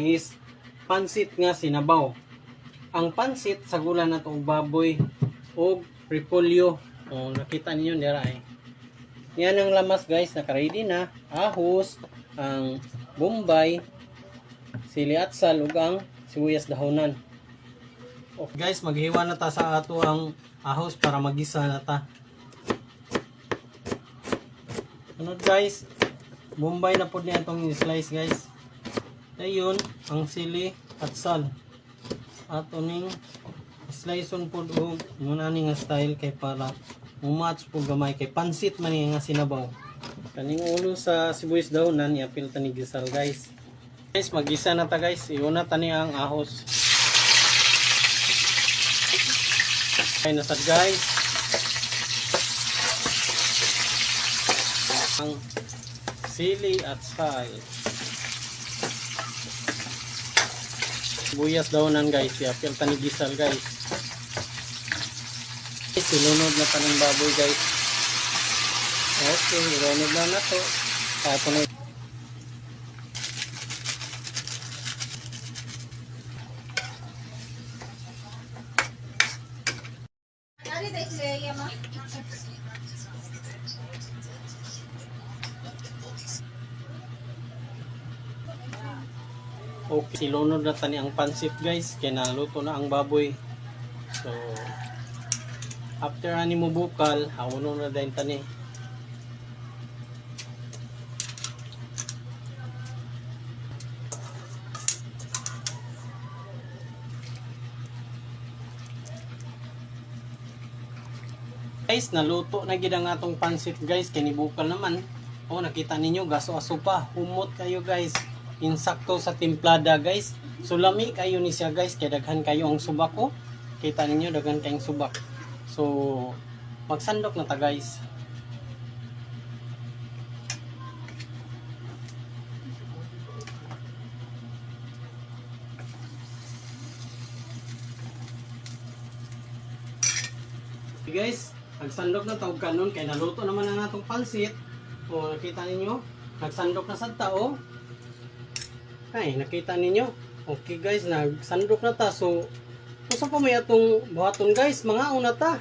is pansit nga sinabaw. Ang pansit sa gula na to baboy o repolyo. O nakita niyo dira eh. Yan ang lamas guys, naka-ready na. Ahos, ang bombay, sili at sal ug ang sibuyas dahonan. Okay guys, maghiwa na ta sa ato ang ahos para magisa na ta. Ano guys, bombay na po niya itong slice guys. Ayun, ang sili at sal. At uning slice on po muna ni nga style kay para mumatch po gamay kay pansit man nga sinabaw. Kaning ulo sa sibuyas dahonan i-apil ta ni gisal guys. Guys, magisa na ta guys. Iuna ta ni ang ahos. Okay na sad guys. Ang sili at sal. Sibuyas dahonan guys. I-apil ta ni gisal guys. Sinunod na tanong baboy guys. Okay, ironod na na to. Tapos na. Okay, silunod na tani ang pansit guys. Kaya naluto na ang baboy. So, after ani mo bukal, hawano na din tani. Guys, naluto na gid ang atong pansit guys, kinibukal naman. Oh, nakita ninyo gaso-aso pa. Humot kayo guys. Insakto sa timplada guys. Sulami kayo ni siya guys, kay daghan kayo ang subak ko. Kita ninyo daghan kayong subak. So, magsandok na ta guys. Okay guys, nagsandok na ta og kanon kay naluto naman ang atong pansit. O nakita ninyo, nagsandok na sad ta o. Ay, nakita ninyo. Okay guys, nagsandok na ta. So, usa pa may atong buhaton guys, mga una ta.